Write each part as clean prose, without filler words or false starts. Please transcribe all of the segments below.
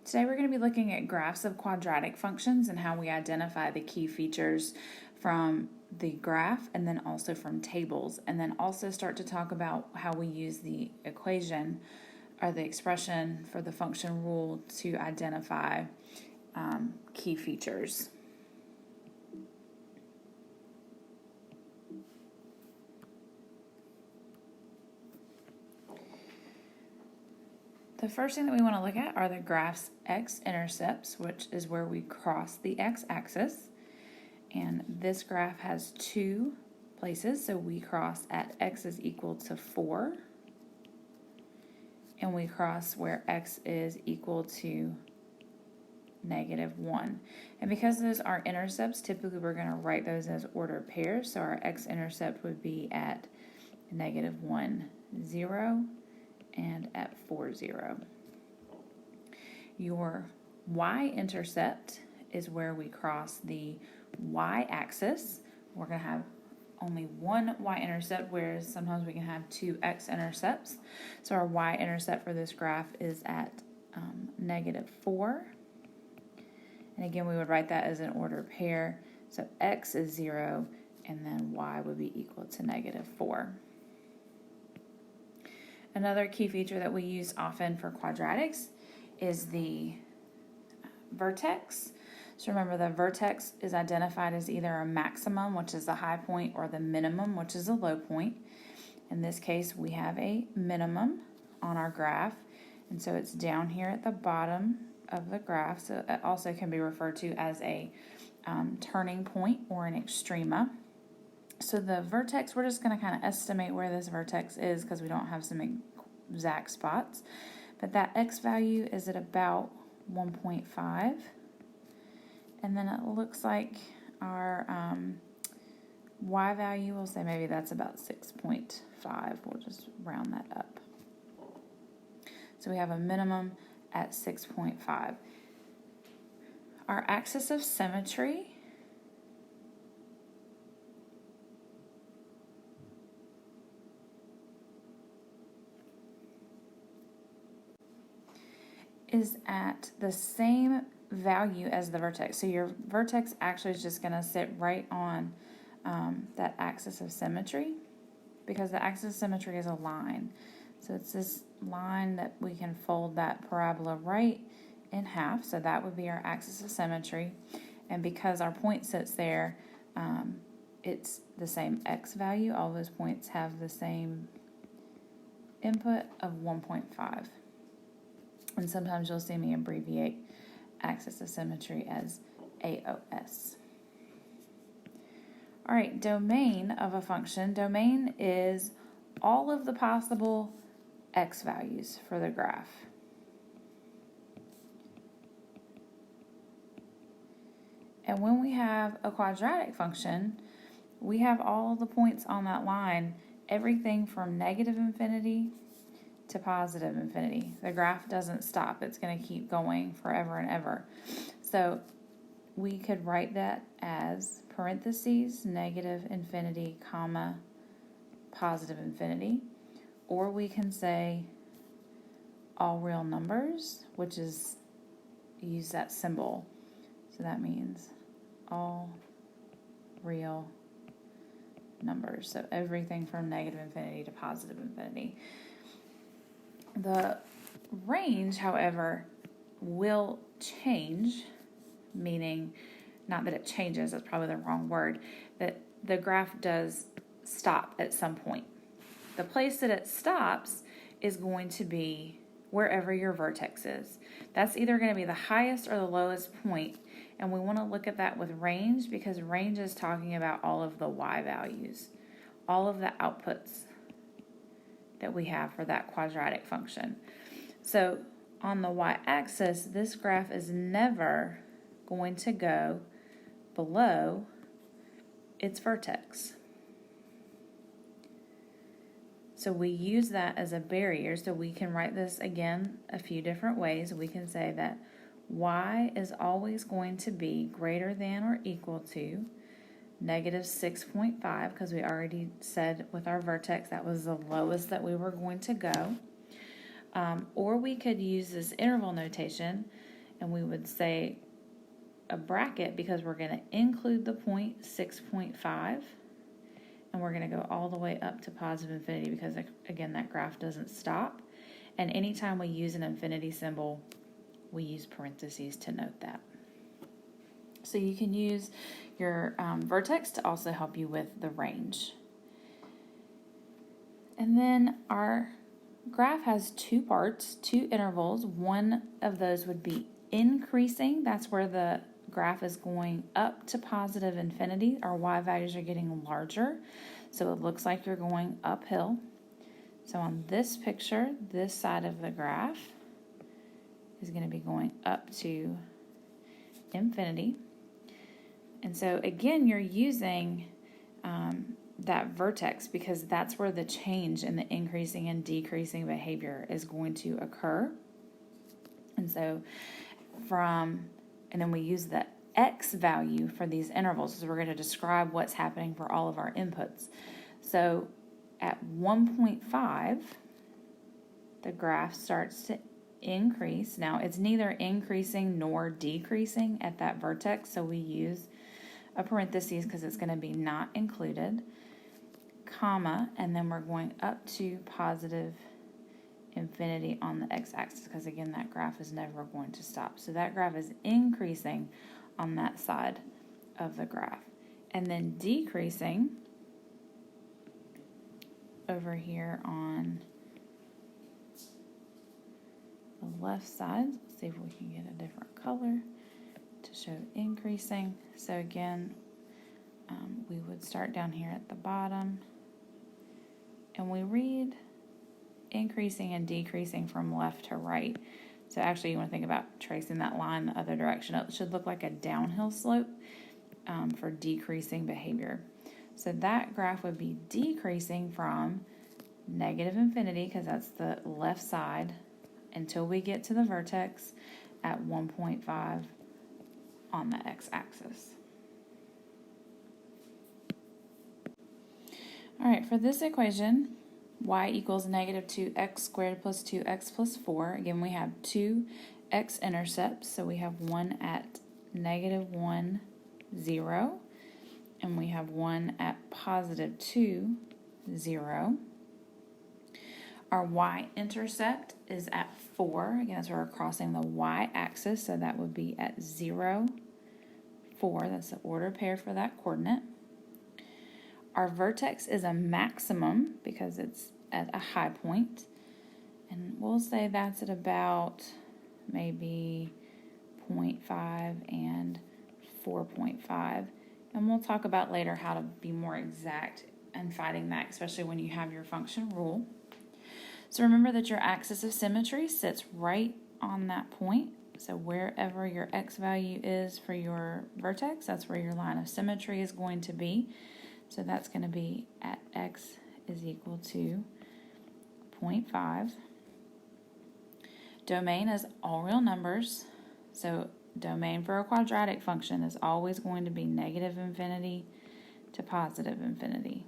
Today we're going to be looking at graphs of quadratic functions and how we identify the key features from the graph and then also from tables, and then also start to talk about how we use the equation or the expression for the function rule to identify key features. The first thing that we want to look at are the graph's X-intercepts, which is where we cross the x-axis. And this graph has two places, so we cross at x is equal to 4, and we cross where x is equal to -1. And because those are intercepts, typically we're going to write those as ordered pairs, so our x-intercept would be at -1, 0, and at 4, 0. Your y-intercept is where we cross the y-axis. We're going to have only one y-intercept, whereas sometimes we can have two x-intercepts. So our y-intercept for this graph is at -4. And again, we would write that as an ordered pair. So x is 0, and then y would be equal to -4. Another key feature that we use often for quadratics is the vertex. So remember, the vertex is identified as either a maximum, which is the high point, or the minimum, which is a low point. In this case, we have a minimum on our graph, and so it's down here at the bottom of the graph. So it also can be referred to as a turning point or an extrema. So the vertex, we're just going to kind of estimate where this vertex is because we don't have some exact spots. But that x value is at about 1.5. And then it looks like our y value, we'll say maybe that's about 6.5. We'll just round that up. So we have a minimum at 6.5. Our axis of symmetry is at the same value as the vertex. So your vertex actually is just going to sit right on that axis of symmetry, because the axis of symmetry is a line. So it's this line that we can fold that parabola right in half. So that would be our axis of symmetry. And because our point sits there, it's the same x value. All those points have the same input of 1.5. And sometimes you'll see me abbreviate axis of symmetry as AOS. All right, domain of a function. Domain is all of the possible x values for the graph. And when we have a quadratic function, we have all the points on that line, everything from -infinity to positive infinity. The graph doesn't stop. It's going to keep going forever and ever. So we could write that as parentheses, -infinity, comma, positive infinity. Or we can say all real numbers, which is use that symbol. So that means all real numbers. So everything from -infinity to positive infinity. The range, however, will change, meaning not that it changes, that's probably the wrong word, that the graph does stop at some point. The place that it stops is going to be wherever your vertex is. That's either going to be the highest or the lowest point, and we want to look at that with range because range is talking about all of the y values, all of the outputs that we have for that quadratic function. So on the y-axis, this graph is never going to go below its vertex. So we use that as a barrier, so we can write this again a few different ways. We can say that y is always going to be greater than or equal to -6.5, because we already said with our vertex that was the lowest that we were going to go. Or we could use this interval notation and we would say a bracket because we're going to include the point 6.5, and we're going to go all the way up to positive infinity because, again, that graph doesn't stop. And anytime we use an infinity symbol, we use parentheses to note that. So you can use your vertex to also help you with the range. And then our graph has two parts, two intervals. One of those would be increasing. That's where the graph is going up to positive infinity. Our y values are getting larger, so it looks like you're going uphill. So on this picture, this side of the graph is going to be going up to infinity. And so again, you're using that vertex because that's where the change in the increasing and decreasing behavior is going to occur. And so and then we use the x value for these intervals, so we're going to describe what's happening for all of our inputs. So at 1.5, the graph starts to increase. Now it's neither increasing nor decreasing at that vertex, so we use a parentheses because it's going to be not included, comma, and then we're going up to positive infinity on the x-axis because, again, that graph is never going to stop. So that graph is increasing on that side of the graph, and then decreasing over here on the left side. Let's see if we can get a different color to show increasing. So again, we would start down here at the bottom, and we read increasing and decreasing from left to right. So actually you want to think about tracing that line the other direction. It should look like a downhill slope for decreasing behavior. So that graph would be decreasing from negative infinity, because that's the left side, until we get to the vertex at 1.5 on the x-axis. All right, for this equation, y equals negative 2x squared plus 2x plus 4. Again, we have two x-intercepts, so we have one at negative 1, 0, and we have one at positive 2, 0. Our y-intercept is at 4. Again, that's where we're crossing the y-axis, so that would be at 0, 4. That's the order pair for that coordinate. Our vertex is a maximum because it's at a high point, and we'll say that's at about maybe 0.5 and 4.5, and we'll talk about later how to be more exact in finding that, especially when you have your function rule. So remember that your axis of symmetry sits right on that point. So wherever your x value is for your vertex, that's where your line of symmetry is going to be. So that's going to be at x is equal to 0.5. Domain is all real numbers. So domain for a quadratic function is always going to be negative infinity to positive infinity.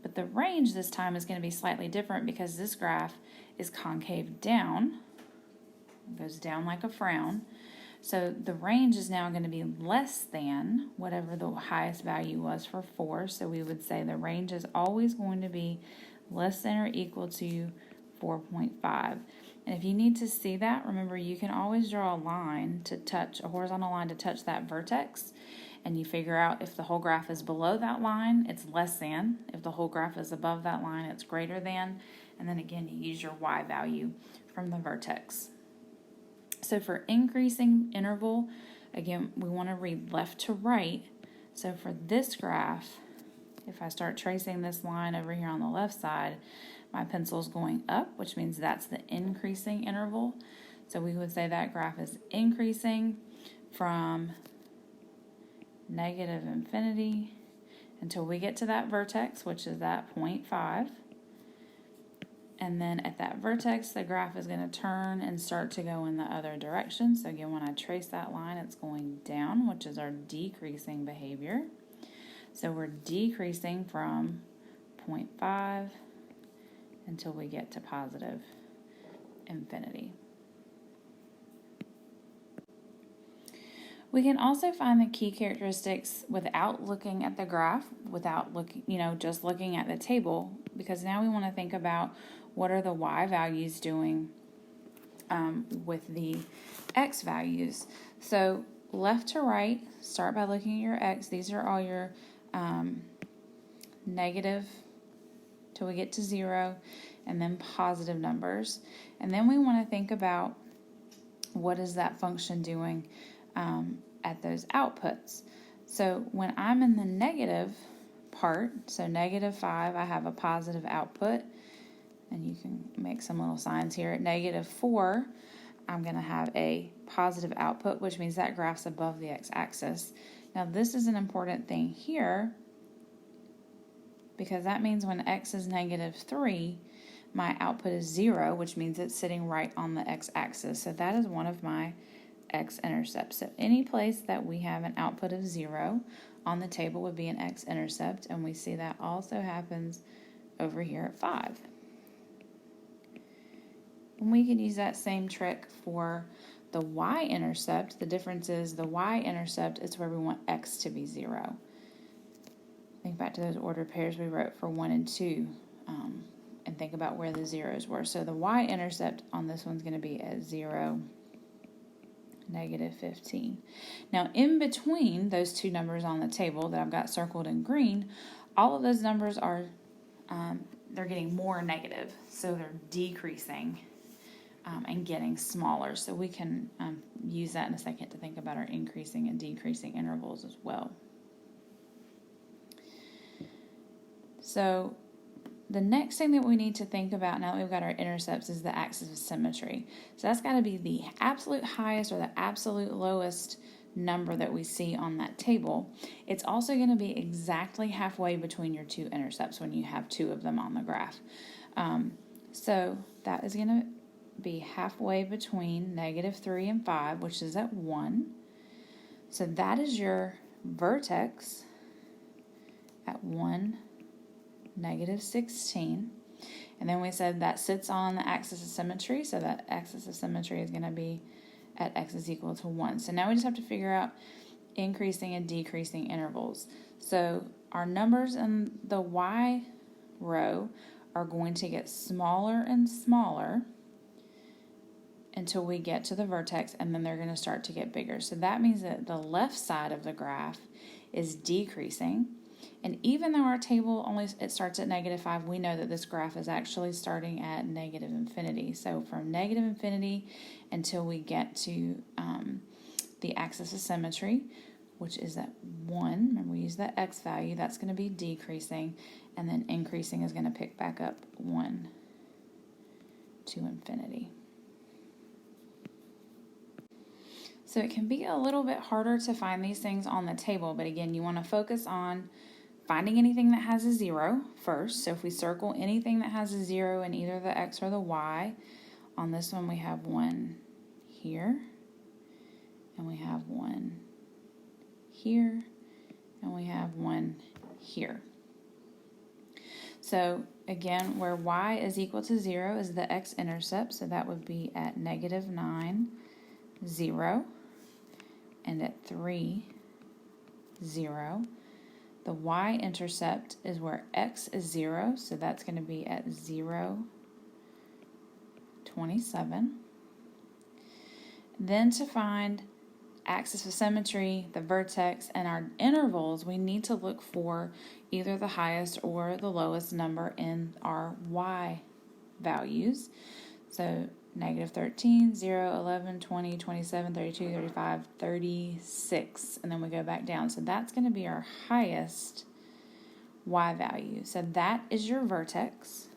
But the range this time is going to be slightly different because this graph is concave down. It goes down like a frown. So the range is now going to be less than whatever the highest value was for 4. So we would say the range is always going to be less than or equal to 4.5. And if you need to see that, remember you can always draw a line to touch, a horizontal line to touch that vertex. And you figure out if the whole graph is below that line, it's less than. If the whole graph is above that line, it's greater than. And then again, you use your y value from the vertex. So for increasing interval, again, we want to read left to right. So for this graph, if I start tracing this line over here on the left side, my pencil's going up, which means that's the increasing interval. So we would say that graph is increasing from negative infinity until we get to that vertex, which is at 0.5. And then at that vertex, the graph is going to turn and start to go in the other direction. So again, when I trace that line, it's going down, which is our decreasing behavior. So we're decreasing from 0.5 until we get to positive infinity. We can also find the key characteristics without looking at the graph, without looking, just looking at the table, because now we want to think about what are the y values doing with the x values. So left to right, start by looking at your x. These are all your negative till we get to 0, and then positive numbers. And then we want to think about what is that function doing at those outputs. So when I'm in the negative part, so -5, I have a positive output, and you can make some little signs here. At -4, I'm going to have a positive output, which means that graph's above the x-axis. Now this is an important thing here, because that means when x is -3, my output is 0, which means it's sitting right on the x-axis. So that is one of my x-intercepts. So any place that we have an output of 0 on the table would be an x-intercept, and we see that also happens over here at 5. And we could use that same trick for the y-intercept. The difference is the y-intercept is where we want x to be 0. Think back to those ordered pairs we wrote for 1 and 2, and think about where the zeros were. So the y-intercept on this one's going to be at 0, -15. Now in between those two numbers on the table that I've got circled in green, all of those numbers are, they're getting more negative, so they're decreasing and getting smaller. So we can use that in a second to think about our increasing and decreasing intervals as well. So the next thing that we need to think about now that we've got our intercepts is the axis of symmetry. So that's got to be the absolute highest or the absolute lowest number that we see on that table. It's also going to be exactly halfway between your two intercepts when you have two of them on the graph. So that is going to be halfway between -3 and 5, which is at 1. So that is your vertex at 1, -16. And then we said that sits on the axis of symmetry, so that axis of symmetry is going to be at x is equal to 1. So now we just have to figure out increasing and decreasing intervals. So our numbers in the y row are going to get smaller and smaller until we get to the vertex, and then they're going to start to get bigger. So that means that the left side of the graph is decreasing. And even though our table it starts at -5, we know that this graph is actually starting at -infinity. So from -infinity until we get to the axis of symmetry, which is at 1, remember we use that x value, that's going to be decreasing, and then increasing is going to pick back up 1 to infinity. So it can be a little bit harder to find these things on the table, but again, you want to focus on finding anything that has a 0 first. So if we circle anything that has a 0 in either the x or the y, on this one we have 1 here, and we have 1 here, and we have 1 here. So again, where y is equal to 0 is the x-intercept, so that would be at -9, 0, and at 3, 0. The y-intercept is where x is 0, so that's going to be at 0, 27. Then to find axis of symmetry, the vertex, and our intervals, we need to look for either the highest or the lowest number in our y values. So -13, 0, 11, 20, 27, 32, 35, 36, and then we go back down. So that's going to be our highest y value. So that is your vertex.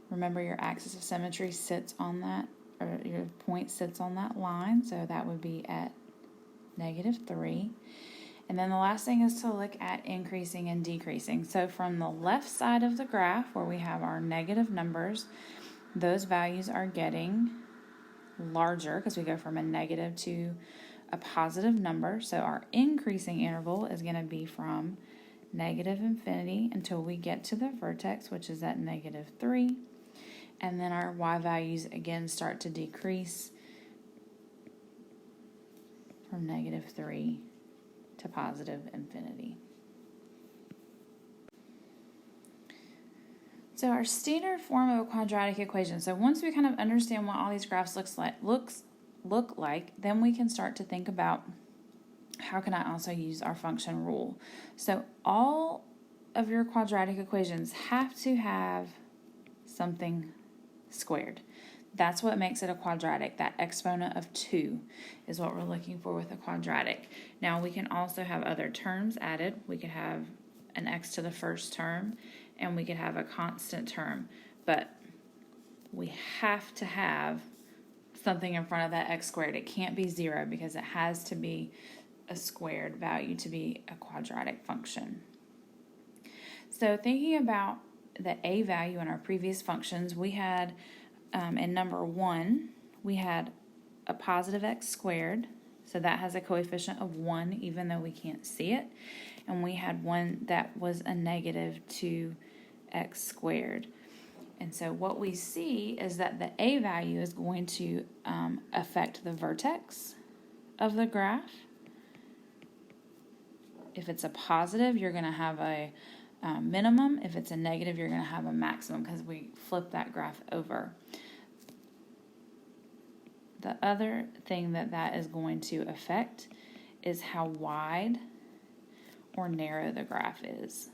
Remember, your axis of symmetry sits on that, or your point sits on that line, so that would be at -3. And then the last thing is to look at increasing and decreasing. So from the left side of the graph, where we have our negative numbers, those values are getting larger because we go from a negative to a positive number. So our increasing interval is going to be from -infinity until we get to the vertex, which is at -3. And then our y values again start to decrease from -3 to positive infinity. So our standard form of a quadratic equation. So once we kind of understand what all these graphs look like, then we can start to think about how can I also use our function rule. So all of your quadratic equations have to have something squared. That's what makes it a quadratic. That exponent of 2 is what we're looking for with a quadratic. Now we can also have other terms added. We could have an x to the first term, and we could have a constant term. But we have to have something in front of that x squared. It can't be 0 because it has to be a squared value to be a quadratic function. So thinking about the a value in our previous functions, we had in number 1, we had a positive x squared, so that has a coefficient of 1 even though we can't see it, and we had one that was a negative 2x squared. And so what we see is that the a value is going to affect the vertex of the graph. If it's a positive, you're going to have a minimum. If it's a negative, you're going to have a maximum because we flip that graph over. The other thing that is going to affect is how wide or narrow the graph is.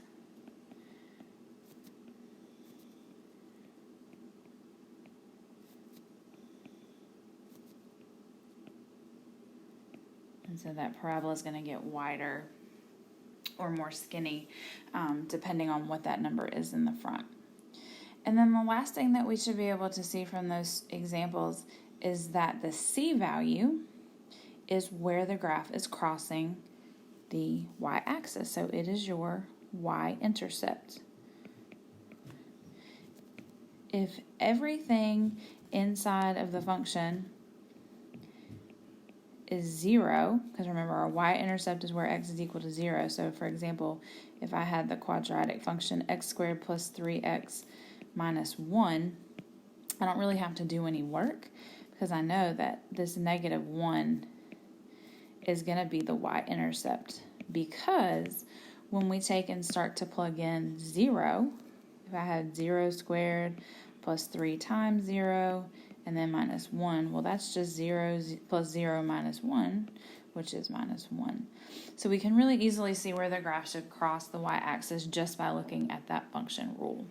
And so that parabola is going to get wider or more skinny, depending on what that number is in the front. And then the last thing that we should be able to see from those examples is that the c value is where the graph is crossing the y-axis. So it is your y-intercept. If everything inside of the function is 0, because remember our y-intercept is where x is equal to 0. So for example, if I had the quadratic function x squared plus 3x minus 1, I don't really have to do any work because I know that this -1 is going to be the y-intercept, because when we take and start to plug in 0, if I had 0 squared plus 3 times 0 and then minus 1, well, that's just 0 plus 0 minus 1, which is minus 1. So we can really easily see where the graph should cross the y-axis just by looking at that function rule.